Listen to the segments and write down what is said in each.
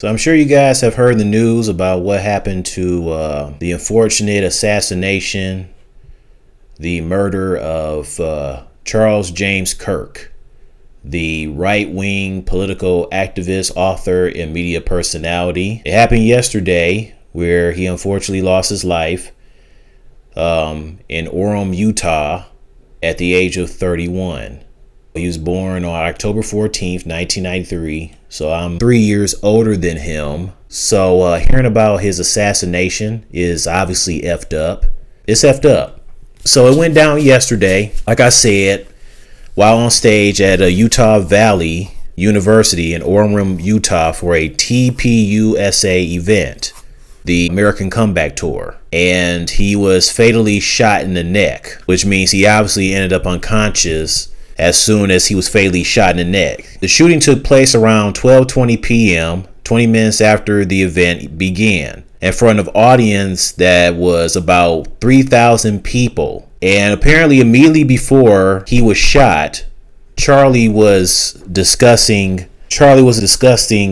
So I'm sure you guys have heard the news about what happened to the unfortunate assassination, the murder of Charles James Kirk, the right-wing political activist, author, and media personality. It happened yesterday, where he unfortunately lost his life in Orem, Utah, at the age of 31. He was born on October 14th, 1993, so I'm 3 years older than him. So hearing about his assassination is obviously effed up. It's effed up. So it went down yesterday, like I said, while on stage at a Utah Valley University in Orem, Utah for a TPUSA event, the American Comeback Tour. And he was fatally shot in the neck, which means he obviously ended up unconscious as soon as he was fatally shot in the neck. The shooting took place around 12:20 p.m., 20 minutes after the event began, in front of an audience that was about 3,000 people. And apparently immediately before he was shot, Charlie was discussing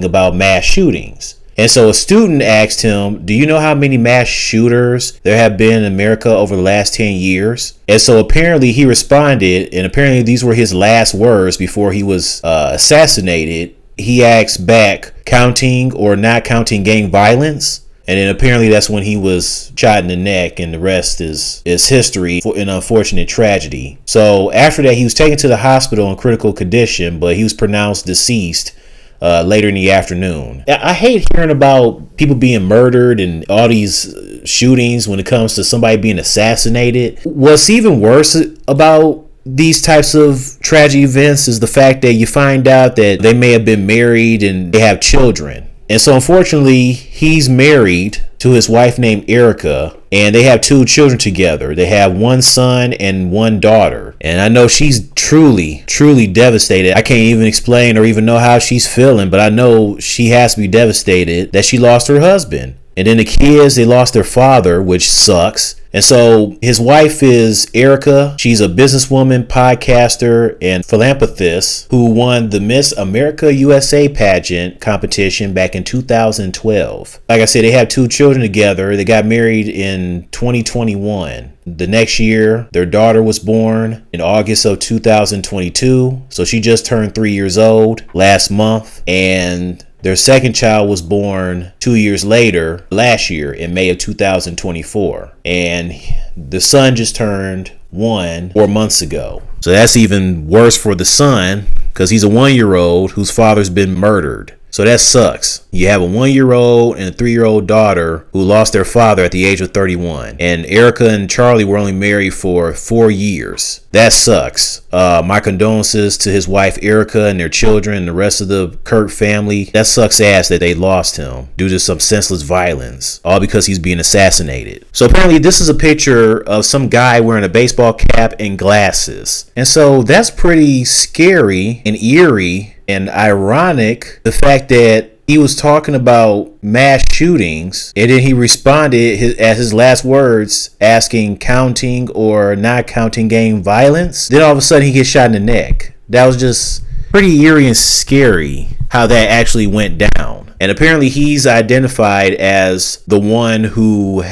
about mass shootings. And so a student asked him, do you know how many mass shooters there have been in America over the last 10 years? And so apparently he responded, and apparently these were his last words before he was assassinated. He asked back, counting or not counting gang violence? And then apparently that's when he was shot in the neck, and the rest is history, for an unfortunate tragedy. So after that, he was taken to the hospital in critical condition, but he was pronounced deceased later in the afternoon. I hate hearing about people being murdered and all these shootings when it comes to somebody being assassinated. What's even worse about these types of tragic events is the fact that you find out that they may have been married and they have children. And so unfortunately, he's married to his wife named Erica, and they have 2 children together. They have 1 son and 1 daughter. And I know she's truly devastated. I can't even explain or even know how she's feeling, but I know she has to be devastated that she lost her husband. And then the kids, they lost their father, which sucks. And so his wife is Erica. She's a businesswoman, podcaster, and philanthropist who won the Miss America USA pageant competition back in 2012. Like I said, they have 2 children together. They got married in 2021. The next year, their daughter was born in August of 2022. So she just turned 3 years old last month. And their second child was born 2 years later, last year in May of 2024. And the son just turned 1 4 months ago. So that's even worse for the son, because he's a 1-year-old whose father's been murdered. So that sucks. You have a 1-year-old and a 3-year-old daughter who lost their father at the age of 31. And Erica and Charlie were only married for 4 years. That sucks. My condolences to his wife Erica and their children and the rest of the Kirk family. That sucks ass that they lost him due to some senseless violence, all because he's being assassinated. So apparently this is a picture of some guy wearing a baseball cap and glasses. And so that's pretty scary and eerie and ironic, the fact that he was talking about mass shootings, and then he responded as his last words, asking counting or not counting gang violence. Then all of a sudden he gets shot in the neck. That was just pretty eerie and scary how that actually went down. And apparently he's identified as the one who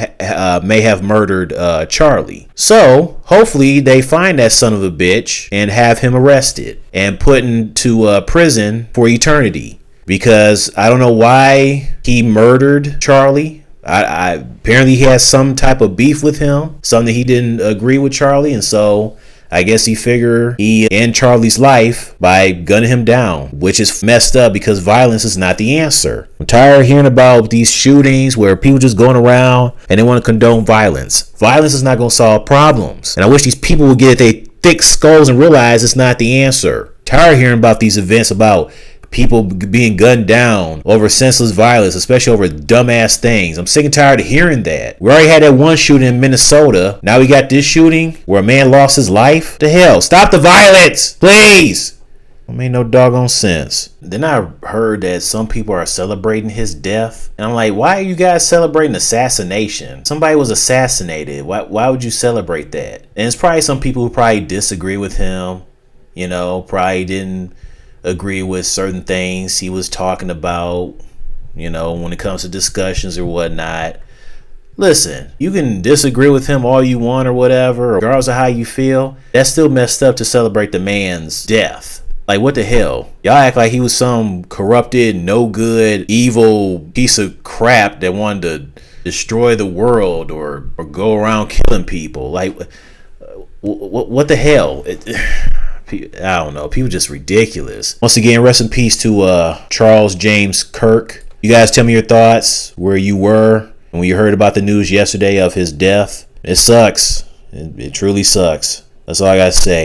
may have murdered Charlie. So hopefully they find that son of a bitch and have him arrested and put into prison for eternity. Because I don't know why he murdered Charlie. Apparently he has some type of beef with him, something he didn't agree with Charlie, and so I guess he figured he end Charlie's life by gunning him down, which is messed up because violence is not the answer. I'm tired of hearing about these shootings where people just going around and they want to condone violence. Violence is not going to solve problems. And I wish these people would get their thick skulls and realize it's not the answer. Tired of hearing about these events about people being gunned down over senseless violence, especially over dumbass things. I'm sick and tired of hearing that. We already had that one shooting in Minnesota. Now we got this shooting where a man lost his life. The hell? Stop the violence, please. It made no doggone sense. Then I heard that some people are celebrating his death. And I'm like, why are you guys celebrating assassination? Somebody was assassinated. Why would you celebrate that? And it's probably some people who probably disagree with him. You know, probably didn't agree with certain things he was talking about, when it comes to discussions or whatnot. Listen, you can disagree with him all you want or whatever, regardless of how you feel. That's still messed up to celebrate the man's death. Like, what the hell? Y'all act like he was some corrupted, no good, evil piece of crap that wanted to destroy the world or go around killing people. Like, what the hell? I don't know. People just ridiculous. Once again, rest in peace to Charles James Kirk. You guys tell me your thoughts, where you were when you heard about the news yesterday of his death. It sucks. It truly sucks. That's all I gotta say.